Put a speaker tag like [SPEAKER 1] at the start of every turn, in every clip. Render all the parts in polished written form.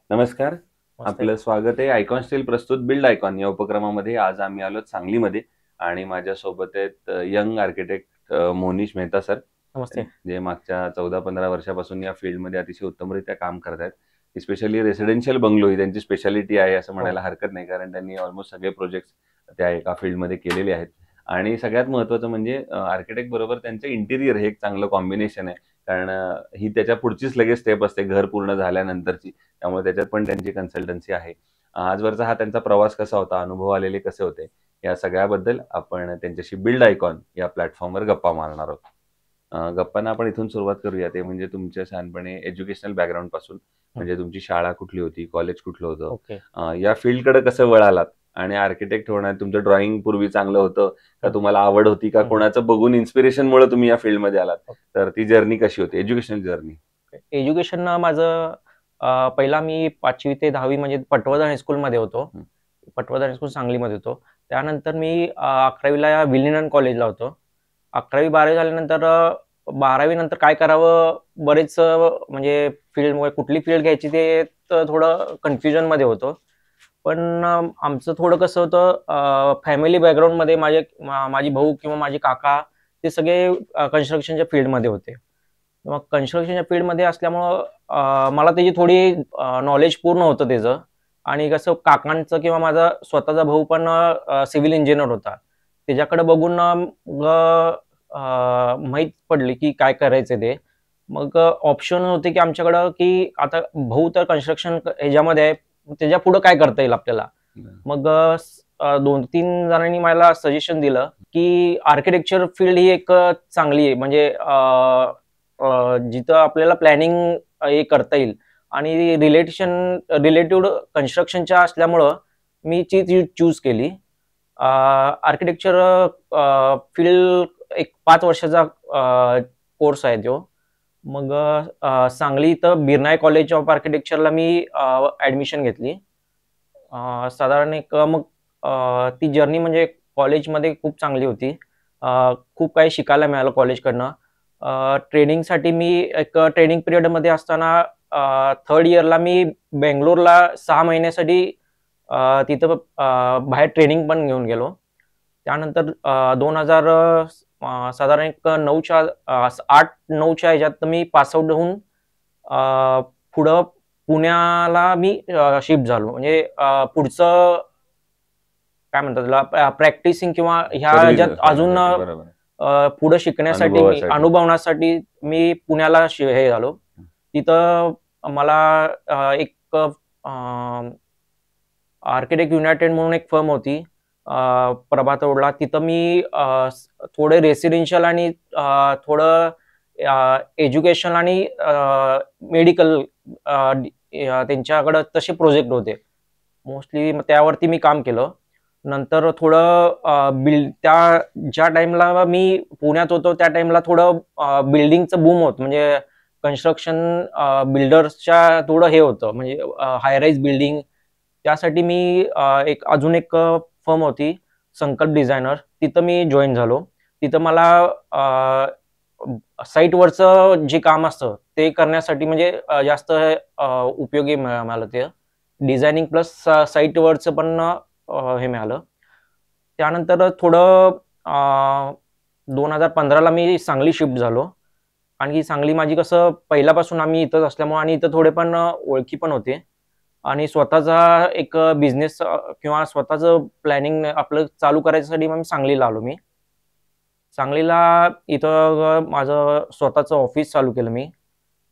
[SPEAKER 1] नमस्कार.
[SPEAKER 2] मस्त आहे.
[SPEAKER 1] आपलं स्वागत आहे आयकॉन स्टील प्रस्तुत बिल्ड आयकॉन या उपक्रमामध्ये. आज आम्ही आलो सांगलीमध्ये आणि माझ्यासोबत आहेत young architect Monish Mehta sir,
[SPEAKER 2] नमस्ते.
[SPEAKER 1] जे मागच्या 14-15 वर्षापासून या फील्डमध्ये अतिशय उत्तमरित्या काम करत आहेत. स्पेशली रेसिडेन्शियल बंगलो ही त्यांची स्पेशालिटी आहे असं
[SPEAKER 2] हो.
[SPEAKER 1] म्हणायला हरकत नाही, कारण त्यांनी ऑलमोस्ट सगळे प्रोजेक्ट्स त्या एका फील्डमध्ये केलेले आहेत. आणि सगळ्यात महत्त्वाचं म्हणजे आर्किटेक्ट बरोबर त्यांचं इंटिरियर हे एक चांगलं कॉम्बिनेशन आहे. कारण ही त्याच्या पुढचीच लगेच स्टेप असते घर पूर्ण झाल्यानंतरची. त्यामुळे त्याच्यात पण त्यांची कन्सल्टन्सी आहे. आजवरचा हा त्यांचा प्रवास कसा होता, अनुभव आलेले कसे होते, या सगळ्याबद्दल आपण त्यांच्याशी बिल्ड आयकॉन या प्लॅटफॉर्मवर गप्पा मारणार आहोत. गप्पांना आपण इथून सुरुवात करूया. ते म्हणजे तुमच्या शहाणपणे एज्युकेशनल बॅकग्राऊंड पासून.
[SPEAKER 2] हं.
[SPEAKER 1] म्हणजे तुमची शाळा कुठली होती, कॉलेज कुठलं होतं,
[SPEAKER 2] ओके.
[SPEAKER 1] या फील्डकडे कसं वळालात आणि आर्किटेक्ट होण्यात तुमचं ड्रॉइंग पूर्वी चांगलं होतं का,
[SPEAKER 2] हं,
[SPEAKER 1] तुम्हाला आवड होती का,
[SPEAKER 2] हं, हं.
[SPEAKER 1] कोणाचं बघून इन्स्पिरेशनमुळे तुम्ही या फील्डमध्ये आलात?
[SPEAKER 2] ओके.
[SPEAKER 1] तर ती जर्नी कशी होती, एज्युकेशनल जर्नी?
[SPEAKER 2] एज्युकेशन माझं पहिला मी 5वी ते 10वी म्हणजे पटवर्धन हायस्कूलमध्ये होतो.
[SPEAKER 1] हं.
[SPEAKER 2] पटवर्धन हायस्कूल सांगलीमध्ये होतो. त्यानंतर मी 11वीला विलिनन कॉलेजला होतो. 11वी-12वी झाल्यानंतर 12वी नंतर काय करावं बरेच म्हणजे फील्डमुळे कुठली फील्ड घ्यायची ते तर थोडं कन्फ्युजनमध्ये होतो. पण आमचं थोडं कसं होतं फॅमिली बॅकग्राऊंडमध्ये माझी भाऊ किंवा माझे काका ते सगळे कन्स्ट्रक्शनच्या फील्डमध्ये होते. मग कन्स्ट्रक्शनच्या फील्डमध्ये असल्यामुळं मला त्याची थोडी नॉलेज पूर्ण होतं त्याचं. आणि कसं काकांचं किंवा माझा स्वतःचा भाऊ पण सिव्हिल इंजिनियर होता. त्याच्याकडे बघून मग माहीत पडली की काय करायचं ते. मग ऑप्शन होते की आमच्याकडं की आता भाऊ तर कन्स्ट्रक्शन ह्याच्यामध्ये आहे, त्याच्यापुढं काय करता येईल आपल्याला? मग 2-3 जणांनी मला सजेशन दिलं की आर्किटेक्चर फील्ड ही एक चांगली आहे. म्हणजे जिथं आपल्याला प्लॅनिंग हे करता येईल आणि रिलेटेड कन्स्ट्रक्शनच्या असल्यामुळं मी ती चूज केली. आर्किटेक्चर फील्ड एक 5 वर्षाचा कोर्स आहे तो. मग सांगली इथं बिरनाळे कॉलेज ऑफ आर्किटेक्चरला मी ॲडमिशन घेतली. साधारण एक मग ती जर्नी म्हणजे कॉलेजमध्ये खूप चांगली होती. खूप काही शिकायला मिळालं कॉलेजकडनं. ट्रेनिंगसाठी मी एक ट्रेनिंग पिरियडमध्ये असताना 3rd इयरला मी बेंगलोरला 6 महिन्यासाठी तिथं बाहेर ट्रेनिंग पण घेऊन गेलो. त्यानंतर 2000 साधारण एक 8-9च्या ह्याच्यात मी पास आउट होऊन पुढं पुण्याला मी शिफ्ट झालो. म्हणजे पुढचं काय म्हणतात त्याला प्रॅक्टिसिंग किंवा ह्या
[SPEAKER 1] पदवी
[SPEAKER 2] ह्याच्यात अजून
[SPEAKER 1] करण्यासाठी, बरोबर.
[SPEAKER 2] पुढे शिकण्यासाठी मी
[SPEAKER 1] अनुभवासाठी.
[SPEAKER 2] अनुभवण्यासाठी मी पुण्याला हे झालो. तिथं मला एक आर्किटेक्ट युनायटेड म्हणून एक फर्म होती प्रभात रोडला. तिथं मी थोडे रेसिडेन्शियल आणि थोडं एज्युकेशन आणि मेडिकल त्यांच्याकडं तसे प्रोजेक्ट होते. मोस्टली त्यावरती मी काम केलं. नंतर थोडं त्या ज्या टाईमला मी पुण्यात होतो त्या टाईमला थोडं बिल्डिंगचं बूम होतं. म्हणजे कन्स्ट्रक्शन बिल्डर्सच्या थोडं हे होतं, म्हणजे हाय राईज बिल्डिंग. त्यासाठी मी अजून एक फर्म होती संकल्प डिझायनर, तिथं मी जॉईन झालो. तिथं मला साईटवरचं जे काम असतं ते करण्यासाठी म्हणजे जास्त उपयोगी मिळालं ते. डिझायनिंग प्लस साईटवरचं पण हे मिळालं. त्यानंतर थोडं 2015ला मी सांगली शिफ्ट झालो. आणि सांगली माझी कसं पहिल्यापासून आम्ही इथंच असल्यामुळे आणि इथं थोडे पण ओळखी पण होते. आणि स्वतःचा एक बिझनेस किंवा स्वतःचं प्लॅनिंग आपलं चालू करायसाठी मग सांगलीला आलो मी. सांगलीला इथं माझं स्वतःचं ऑफिस चालू केलं मी.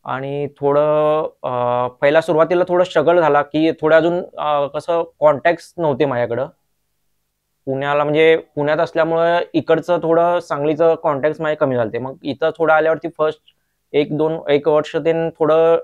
[SPEAKER 2] आणि थोडं पहिला सुरुवातीला थोडं स्ट्रगल झाला की थोडं अजून कसं कॉन्टॅक्ट्स नव्हते माझ्याकडं. पुण्याला म्हणजे पुण्यात असल्यामुळं इकडचं थोडं सांगलीचं कॉन्टॅक्ट्स माझे कमी झाले. मग इथं थोडं आल्यावरती फर्स्ट 1 वर्ष ते थोडं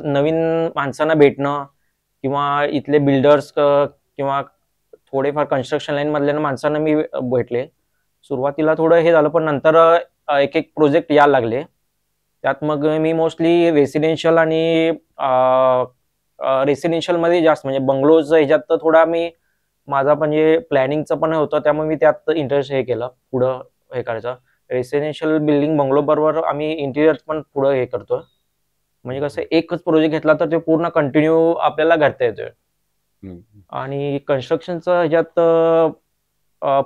[SPEAKER 2] नवीन माणसांना भेटणं किंवा इथले बिल्डर्स किंवा थोडेफार कन्स्ट्रक्शन लाईन मधल्या माणसांना मी भेटले. सुरुवातीला थोडं हे झालं, पण नंतर एक प्रोजेक्ट यायला लागले. त्यात मग मी मोस्टली रेसिडेन्शियल आणि रेसिडेन्शियलमध्ये जास्त म्हणजे बंगलोज ह्याच्यात तर थोडा मी माझा म्हणजे प्लॅनिंगचं पण होतं, त्यामुळे मी त्यात इंटरेस्ट हे केलं पुढं हे करायचं. रेसिडेन्शियल बिल्डिंग बंगलो बरोबर आम्ही इंटिरियर पण पुढं हे करतो. म्हणजे कसं एकच प्रोजेक्ट घेतला तर ते पूर्ण कंटिन्यू आपल्याला करता येतोय.
[SPEAKER 1] हम्म.
[SPEAKER 2] आणि कन्स्ट्रक्शनचं ह्याच्यात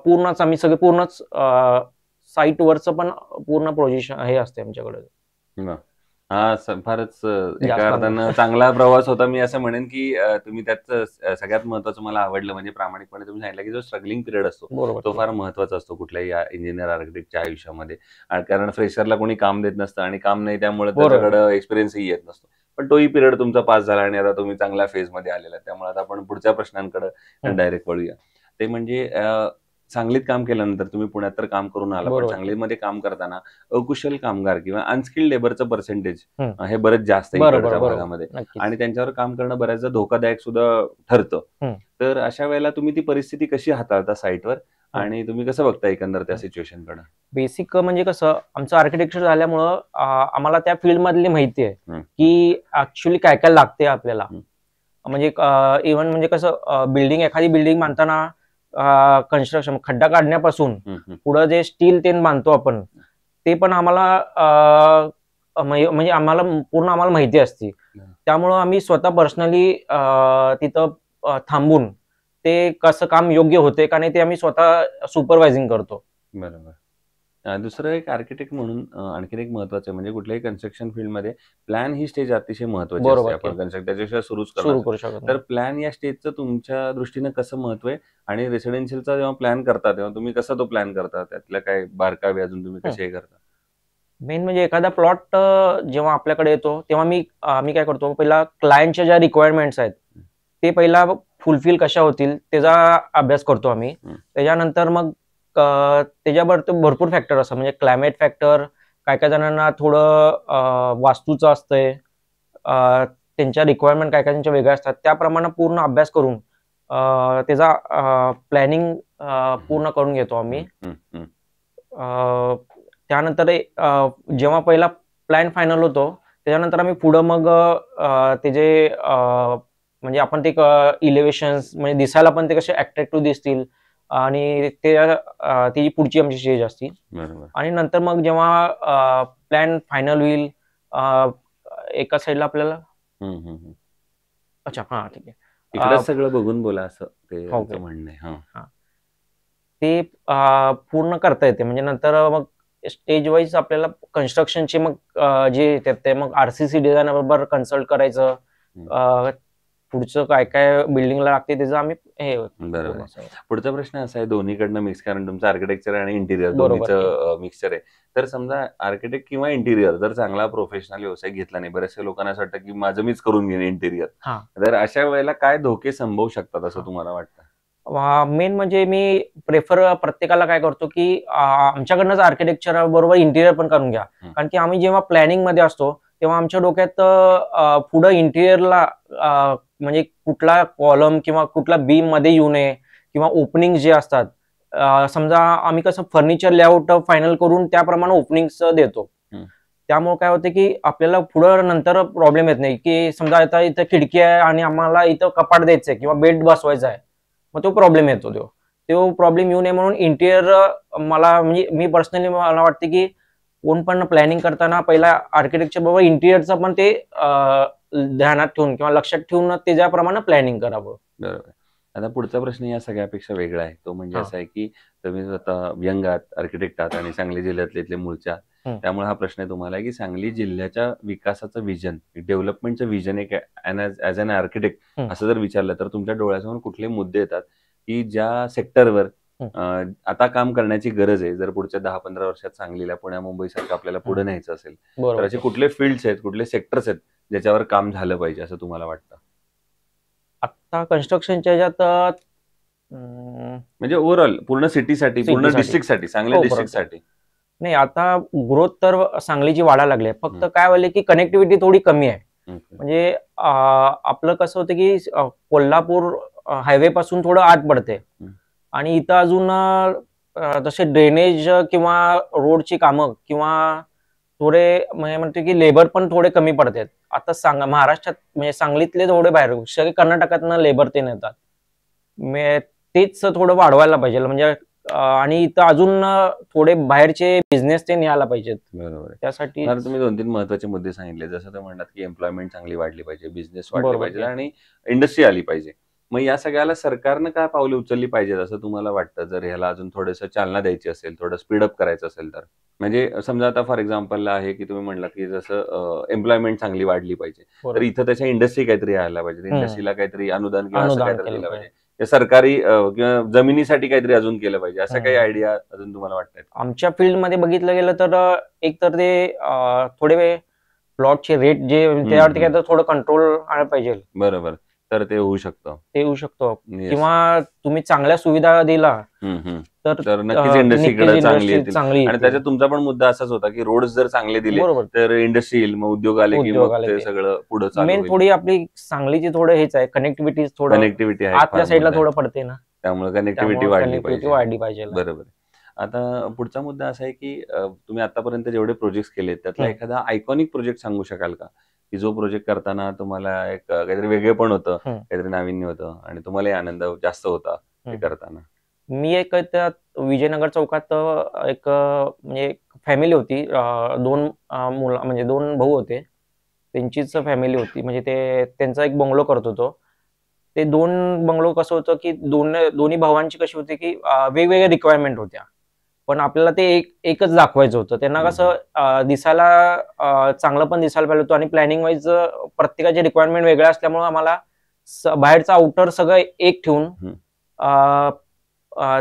[SPEAKER 2] पूर्णच आम्ही सगळे पूर्णच साईट वरचं पण पूर्ण प्रोजेक्शन हे असते आमच्याकडे.
[SPEAKER 1] वा. हा फारच एका
[SPEAKER 2] जास्त
[SPEAKER 1] अर्थानं चांगला प्रवास होता. मी असं म्हणेन की तुम्ही त्यात सगळ्यात महत्वाचं मला आवडलं म्हणजे प्रामाणिकपणे तुम्ही सांगितलं की जो स्ट्रगलिंग पिरियड असतो
[SPEAKER 2] बरोबर
[SPEAKER 1] तो फार महत्वाचा असतो कुठल्याही इंजिनियर आर्किटेक्टच्या आयुष्यामध्ये. कारण फ्रेशरला कोणी काम देत नसतं आणि काम नाही त्यामुळे
[SPEAKER 2] बरोबर.
[SPEAKER 1] त्याच्याकडे एक्सपिरियन्सही येत नसतो. पण तोही पिरियड तुमचा पास झाला आणि आता तुम्ही चांगल्या फेजमध्ये आलेला. त्यामुळे आता आपण पुढच्या प्रश्नांकडे डायरेक्ट वळूया. ते म्हणजे सांगलीत काम केल्यानंतर तुम्ही पुण्यात तर काम करून आला, पण
[SPEAKER 2] बरोबर.
[SPEAKER 1] सांगलीमध्ये काम करताना अकुशल कामगार किंवा अनस्किल्ड लेबरचं पर्सेंटेज
[SPEAKER 2] हम्म.
[SPEAKER 1] हे बरेच जास्त आहे
[SPEAKER 2] बरोबर
[SPEAKER 1] इकडच्या
[SPEAKER 2] बरोबर
[SPEAKER 1] भागामध्ये
[SPEAKER 2] नक्कीच.
[SPEAKER 1] आणि त्यांच्यावर काम करणं बऱ्याचदा धोकादायक सुद्धा ठरतं. तर अशा वेळेला तुम्ही ती परिस्थिती कशी हाताळता साईटवर आणि तुम्ही कसं बघता एकंदर त्या सिच्युएशनकडे?
[SPEAKER 2] बेसिक म्हणजे कसं आमचं आर्किटेक्चर झाल्यामुळं आम्हाला त्या फील्ड मधली माहिती आहे की ऍक्च्युली काय काय लागते आपल्याला. म्हणजे इव्हन म्हणजे कसं एखादी बिल्डिंग बांधताना कन्स्ट्रक्शन खड्डा काढण्यापासून पुढं जे स्टील ते बांधतो आपण ते पण आम्हाला म्हणजे आम्हाला माहिती असते. त्यामुळं आम्ही स्वतः पर्सनली तिथं थांबून ते कसं काम योग्य होते का नाही ते आम्ही स्वतः सुपरवायझिंग करतो.
[SPEAKER 1] बरोबर. दुसरं एक आर्किटेक्ट म्हणून आणखीन एक महत्वाचं आहे म्हणजे कुठल्याही कन्स्ट्रक्शन फील्डमध्ये प्लॅन ही स्टेज अतिशय महत्वाची असते. आपण कन्स्ट्रक्ट त्याच्याशिवाय सुरूच
[SPEAKER 2] करू शकतो.
[SPEAKER 1] तर प्लॅन या स्टेजचं तुमच्या दृष्टीने कसं महत्व आहे आणि रेसिडेन्शियलचा जेव्हा प्लॅन करता तेव्हा तुम्ही कसा तो प्लॅन करता, त्यातल्या काय बारकावे अजून तुम्ही कसे हे करता?
[SPEAKER 2] मेन म्हणजे एखादा प्लॉट जेव्हा आपल्याकडे येतो तेव्हा मी काय करतो, पहिला क्लायंटच्या ज्या रिक्वायरमेंट्स आहेत ते पहिला फुलफिल कशा होतील त्याचा अभ्यास करतो आम्ही. त्याच्यानंतर मग त्याच्यावर भरपूर फॅक्टर असतात म्हणजे क्लायमेट फॅक्टर, काय काय जणांना थोडं वास्तूचं असतंय, त्यांच्या रिक्वायरमेंट काय काय त्यांच्या वेगळ्या असतात, त्याप्रमाणे पूर्ण अभ्यास करून त्याचा प्लॅनिंग पूर्ण करून घेतो आम्ही. त्यानंतर जेव्हा पहिला प्लॅन फायनल होतो त्याच्यानंतर आम्ही पुढं मग त्याचे म्हणजे आपण ते इलेव्हेशन्स म्हणजे दिसायला पण ते कसे अट्रॅक्टिव्ह दिसतील आणि त्याची पुढची आमची स्टेज असते. आणि नंतर मग जेव्हा प्लॅन फायनल होईल एका साईडला आपल्याला अच्छा हा ठीक आहे
[SPEAKER 1] इकडे सगळं बघून बोला असं ते म्हणणं आहे.
[SPEAKER 2] ते पूर्ण करता येते म्हणजे नंतर मग स्टेज वाईज आपल्याला कन्स्ट्रक्शनचे मग जे येतात ते मग आरसीसी डिझायनर बरोबर कन्सल्ट करायचं, पुढचं काय काय बिल्डिंगला लागते त्याचं आम्ही हे.
[SPEAKER 1] बरोबर. पुढचा प्रश्न असा आहे दोन्हीकडनं मिक्स, कारण तुमचं आर्किटेक्चर आणि इंटिरियर दोन्हीचं मिक्सचर आहे. तर समजा आर्किटेक्ट किंवा इंटिरियर जर चांगला प्रोफेशनल व्यवसाय घेतला नाही, बऱ्याचशा लोकांना असं वाटतं की माझं मीच करून घेईन इंटिरियर, तर अशा वेळेला काय धोके संभवू शकतात असं तुम्हाला वाटतं?
[SPEAKER 2] मेन म्हणजे मी प्रेफर प्रत्येकाला काय करतो की आमच्याकडनंच आर्किटेक्चर बरोबर इंटिरियर पण करून घ्या. कारण की आम्ही जेव्हा प्लॅनिंग मध्ये असतो तेव्हा आमच्या डोक्यात पुढं इंटिरियरला म्हणजे कुठला कॉलम किंवा कुठला बीम मध्ये येऊ नये किंवा ओपनिंग जे असतात, समजा आम्ही कसं फर्निचर लेआउट फायनल करून त्याप्रमाणे ओपनिंग्स देतो. त्यामुळे काय होतं की आपल्याला पुढं नंतर प्रॉब्लेम येत नाही की समजा आता इथं खिडकी आहे आणि आम्हाला इथं कपाट द्यायचंय किंवा बेड बसवायचा आहे, मग तो प्रॉब्लेम येतो. तो प्रॉब्लेम येऊ नये म्हणून इंटिरियर म्हणजे मी पर्सनली मला वाटते की कोण पण प्लॅनिंग करताना पहिला आर्किटेक्चर बरोबर इंटिरियरचं पण ते ध्यानात ठेवून किंवा लक्षात ठेवून त्याच्याप्रमाणे प्लॅनिंग करावं.
[SPEAKER 1] बरोबर. आता पुढचा प्रश्न या सगळ्यापेक्षा वेगळा आहे. तो म्हणजे असा आहे की तुम्ही आता यंग आहात, आर्किटेक्ट आहात आणि सांगली जिल्ह्यातले मूळच्या, त्यामुळे हा प्रश्न आहे तुम्हाला की सांगली जिल्ह्याच्या विकासाचं विजन, डेव्हलपमेंटचं विजन एक ऍज अन आर्किटेक्ट असं जर विचारलं तर तुमच्या डोळ्यासमोर कुठले मुद्दे येतात की ज्या सेक्टरवर आता काम करण्याची गरज आहे जर पुढच्या 10-15 वर्षात सांगलीला पुण्या मुंबई सारखं आपल्याला पुढे न्यायचं असेल, तर असे कुठले फील्ड्स आहेत, कुठले सेक्टर्स आहेत ज्याच्यावर काम झालं पाहिजे असं तुम्हाला वाटतं?
[SPEAKER 2] आता कन्स्ट्रक्शनच्या ह्याच्यात
[SPEAKER 1] म्हणजे ओव्हरऑल पूर्ण सिटीसाठी, पूर्ण डिस्ट्रिक्टसाठी, सांगली डिस्ट्रिक्टसाठी
[SPEAKER 2] नाही, आता ग्रोथ तर सांगलीची वाढायला लागली आहे. फक्त काय व्हायला की कनेक्टिव्हिटी थोडी कमी आहे. म्हणजे आपलं कसं होतं की कोल्हापूर हायवे पासून थोडं आत पडते आणि इथं अजून तसे ड्रेनेज किंवा रोडची कामं किंवा थोडे म्हणजे म्हणतो की लेबर पण थोडे कमी पडतात. आता महाराष्ट्रात म्हणजे सांगलीतले थोडे बाहेर सगळे कर्नाटकातनं लेबर ते नेतात. तेच थोडं वाढवायला पाहिजे. म्हणजे आणि इथं अजून थोडे बाहेरचे बिझनेस ते न्यायला पाहिजेत.
[SPEAKER 1] बरोबर आहे.
[SPEAKER 2] त्यासाठी
[SPEAKER 1] तर तुम्ही 2-3 महत्त्वाचे मुद्दे सांगितले. जसं तुम्ही म्हणलात, की एम्प्लॉयमेंट चांगली वाढली पाहिजे, बिझनेस वाढले
[SPEAKER 2] बरोबर
[SPEAKER 1] पाहिजेत
[SPEAKER 2] की.
[SPEAKER 1] आणि इंडस्ट्री आली पाहिजे. मग या सगळ्याला सरकारनं काय पावले उचलली पाहिजेत असं तुम्हाला वाटतं? जर ह्याला अजून थोडंसं चालना द्यायची असेल, थोडं स्पीड करायचं असेल तर? म्हणजे समजा आता फॉर एक्झाम्पल आहे, की तुम्ही म्हणलात, की जसं एम्प्लॉयमेंट चांगली वाढली पाहिजे. तर
[SPEAKER 2] बरोबर.
[SPEAKER 1] इथं त्याच्या इंडस्ट्री काहीतरी यायला पाहिजे.
[SPEAKER 2] हं.
[SPEAKER 1] इंडस्ट्रीला काहीतरी अनुदान किंवा असं
[SPEAKER 2] अनुदान
[SPEAKER 1] काहीतरी
[SPEAKER 2] केलं
[SPEAKER 1] दिलं
[SPEAKER 2] पाहिजे.
[SPEAKER 1] पाहिजे. या सरकारी किंवा जमिनीसाठी काहीतरी अजून केलं पाहिजे. अशा काही
[SPEAKER 2] हं.
[SPEAKER 1] आयडिया अजून तुम्हाला वाटतायत?
[SPEAKER 2] आमच्या फील्डमध्ये बघितलं गेलं तर एक तर ते थोडे प्लॉटचे रेट जे त्यावरती काय तर थोडं कंट्रोल आलं पाहिजे.
[SPEAKER 1] बरोबर. तर ते होऊ शकतं.
[SPEAKER 2] ते होऊ शकतो.
[SPEAKER 1] Yes.
[SPEAKER 2] किंवा तुम्ही चांगल्या सुविधा दिला
[SPEAKER 1] हं, हं.
[SPEAKER 2] तर
[SPEAKER 1] तर नक्कीच इंडस्ट्रीकडे चांगली
[SPEAKER 2] इंडस्ट्री
[SPEAKER 1] येतील.
[SPEAKER 2] चांगली
[SPEAKER 1] आणि
[SPEAKER 2] येते.
[SPEAKER 1] त्याच्यात तुमचा पण मुद्दा असाच होता, की रोड्स जर चांगले दिले
[SPEAKER 2] बरोबर.
[SPEAKER 1] तर इंडस्ट्री येईल. मग उद्योग आले, की
[SPEAKER 2] उद्योग
[SPEAKER 1] मग
[SPEAKER 2] आले
[SPEAKER 1] ते
[SPEAKER 2] ते.
[SPEAKER 1] सगळं पुढे चालू
[SPEAKER 2] मेन
[SPEAKER 1] होईल.
[SPEAKER 2] थोडी आपली सांगलीची थोडं हेच आहे, कनेक्टिव्हिटी थोडं
[SPEAKER 1] कनेक्टिव्हिटी आहे.
[SPEAKER 2] आतल्या साईडला थोडं पडते ना.
[SPEAKER 1] त्यामुळे कनेक्टिव्हिटी
[SPEAKER 2] त्यामुळे
[SPEAKER 1] वाढली
[SPEAKER 2] कनेक्टिव्हिटी
[SPEAKER 1] पाहिजे.
[SPEAKER 2] वाढली पाहिजे.
[SPEAKER 1] बरोबर. आता पुढचा मुद्दा असा आहे, की तुम्ही आतापर्यंत जेवढे प्रोजेक्ट्स केलेत त्यातला एखादा आयकॉनिक प्रोजेक्ट सांगू शकाल का? की जो प्रोजेक्ट करताना तुम्हाला एक काहीतरी वेगळेपण होतं, काहीतरी नाविन्य होतं आणि तुम्हालाही आनंद जास्त होता ते करताना?
[SPEAKER 2] मी एक त्यात विजयनगर चौकात एक म्हणजे फॅमिली होती. 2 मुलं म्हणजे 2 भाऊ होते. त्यांचीच फॅमिली होती. म्हणजे ते त्यांचा एक बंगलो करत होतो. ते 2 बंगलो कसं होतं, की दोन्ही भावांची कशी होती, की वेगवेगळ्या रिक्वायरमेंट होत्या. पण आपल्याला ते एकच दाखवायचं होतं. त्यांना कसं दिसायला चांगलं पण दिसायला पाहिजे होतं आणि प्लॅनिंग वाईज प्रत्येकाची रिक्वायरमेंट वेगळ्या असल्यामुळे आम्हाला बाहेरचं आउटर सगळं एक ठेवून अ,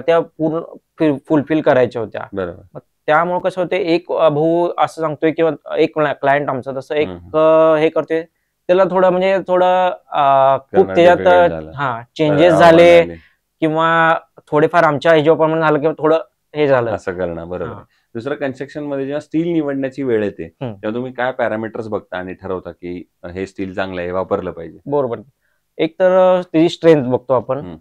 [SPEAKER 2] त्या पूर्ण फुलफिल करायच्या होत्या.
[SPEAKER 1] बरोबर.
[SPEAKER 2] मग त्यामुळे कसं होतं एक भाऊ असं सांगतोय किंवा एक क्लायंट आमचा तसं एक हे करतोय. त्याला थोडं म्हणजे थोडं खूप
[SPEAKER 1] difficult
[SPEAKER 2] त्याच्यात
[SPEAKER 1] झालं.
[SPEAKER 2] चेंजेस
[SPEAKER 1] आव्हान
[SPEAKER 2] झाले
[SPEAKER 1] आले.
[SPEAKER 2] किंवा थोडेफार आमच्या ह्याच्याप्रमाणे झालं किंवा थोडं हे झालं.
[SPEAKER 1] असं करणं बरोबर.
[SPEAKER 2] हां.
[SPEAKER 1] दुसरं कन्स्ट्रक्शनमध्ये जेव्हा स्टील निवडण्याची वेळ येते,
[SPEAKER 2] हं.
[SPEAKER 1] तेव्हा तुम्ही काय पॅरामीटर्स बघता आणि ठरवता, की हे स्टील चांगलं आहे, हे वापरलं पाहिजे?
[SPEAKER 2] बरोबर. एक तर त्याची स्ट्रेंथ बघतो आपण.
[SPEAKER 1] हं.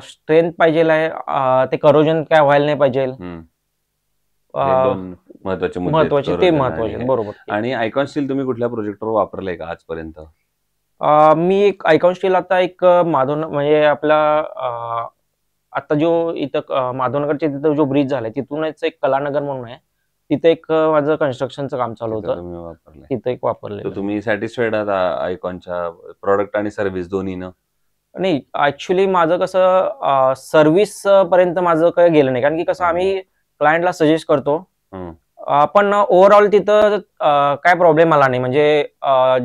[SPEAKER 2] स्ट्रेंथ पाहिजेल आहे. ते करोजन काय व्हायला नाही पाहिजे.
[SPEAKER 1] हे 2 महत्त्वाचे मुद्दे आहेत,
[SPEAKER 2] महत्वाचे ते
[SPEAKER 1] corrosion
[SPEAKER 2] महत्वाचे
[SPEAKER 1] आणि हे.
[SPEAKER 2] बरोबर.
[SPEAKER 1] आणि आयकॉन स्टील तुम्ही कुठल्या प्रोजेक्टवर वापरलंय का आजपर्यंत?
[SPEAKER 2] मी एक आयकॉन स्टील आता एक म्हणजे आपला आता जो इथं माधवनगरच्या तिथं जो ब्रिज झालाय तिथूनच एक कलानगर म्हणून आहे. तिथे एक माझं कन्स्ट्रक्शनचं काम चालू
[SPEAKER 1] तिथं
[SPEAKER 2] होतं.
[SPEAKER 1] तुम्ही वापरलंय.
[SPEAKER 2] तिथं एक
[SPEAKER 1] तर
[SPEAKER 2] वापरलेलं.
[SPEAKER 1] तुम्ही सॅटिस्फाईड आहात आयकॉनच्या प्रॉडक्ट आणि सर्व्हिस दोन्हीनं?
[SPEAKER 2] नाही, ॲक्चुअली माझं कसं सर्व्हिस पर्यंत माझं काही गेलं नाही. कारण की कसं आम्ही क्लायंटला सजेस्ट करतो.
[SPEAKER 1] हं.
[SPEAKER 2] पण ओव्हरऑल तिथं काय प्रॉब्लेम आला नाही. म्हणजे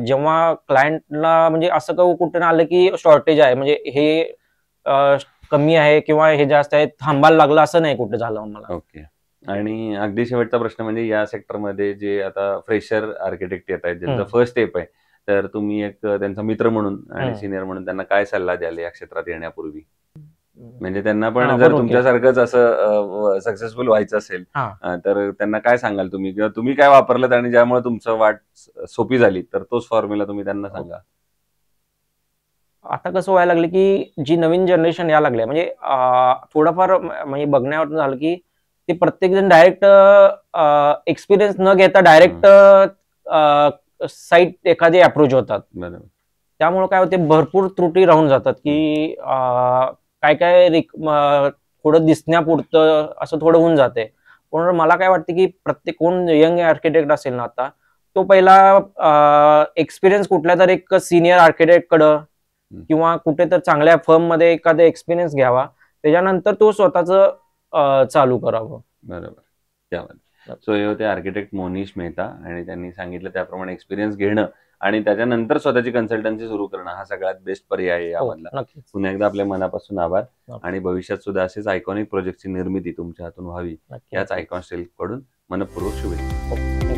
[SPEAKER 2] जेव्हा क्लायंटला म्हणजे असं कुठं आलं की शॉर्टेज आहे म्हणजे हे कमी आहे किंवा हे जास्त आहे थांबायला लागलं असं नाही कुठं झालं आम्हाला.
[SPEAKER 1] ओके. आणि अगदी शेवटचा प्रश्न म्हणजे या सेक्टरमध्ये जे आता फ्रेशर आर्किटेक्ट येत आहेत, ज्यांचा फर्स्ट स्टेप आहे, तर तुम्ही एक त्यांचा मित्र म्हणून आणि सीनियर म्हणून त्यांना काय सल्ला द्याल या क्षेत्रात येण्यापूर्वी? म्हणजे त्यांना पण जर
[SPEAKER 2] बरोबर.
[SPEAKER 1] तुमच्यासारखंच असं सक्सेसफुल व्हायचं असेल, तर त्यांना काय सांगाल तुम्ही? किंवा तुम्ही काय वापरलं आणि ज्यामुळे तुमचं वाट सोपी झाली, तर तोच फॉर्म्युला तुम्ही त्यांना सांगा.
[SPEAKER 2] आता कसं व्हायला लागलं की जी नवीन जनरेशन यायला लागले म्हणजे थोडंफार म्हणजे बघण्यावरून झालं की ते प्रत्येक जण डायरेक्ट एक्सपिरियन्स न घेता डायरेक्ट साईट एखादी अप्रोच होतात.
[SPEAKER 1] बरोबर.
[SPEAKER 2] त्यामुळे काय होते भरपूर त्रुटी राहून जातात की काय काय थोडं दिसण्यापुरतं असं थोडं होऊन जाते. पण मला काय वाटतं की प्रत्येक कोण यंग आर्किटेक्ट असेल ना आता तो पहिला एक्सपिरियन्स कुठल्या तरी एक सिनियर आर्किटेक्ट कडं किंवा कुठे तर चांगल्या फर्म मध्ये एखादा एक्सपिरियन्स घ्यावा. त्याच्यानंतर तो स्वतःच चालू करावं.
[SPEAKER 1] बरोबर. त्यामध्ये सो हे होते आर्किटेक्ट मोनीश मेहता आणि त्यांनी सांगितलं त्याप्रमाणे एक्सपिरियन्स घेणं आणि त्याच्यानंतर स्वतःची कन्सल्टन्सी सुरू करणं हा सगळ्यात बेस्ट पर्याय आहे यामधला.
[SPEAKER 2] नक्कीच.
[SPEAKER 1] पुन्हा एकदा आपल्या मनापासून आभार आणि भविष्यात सुद्धा असेच आयकॉनिक प्रोजेक्टची निर्मिती तुमच्या हातून व्हावी याच आयकॉन स्टील कडून मनपूर्वक शुभेच्छा.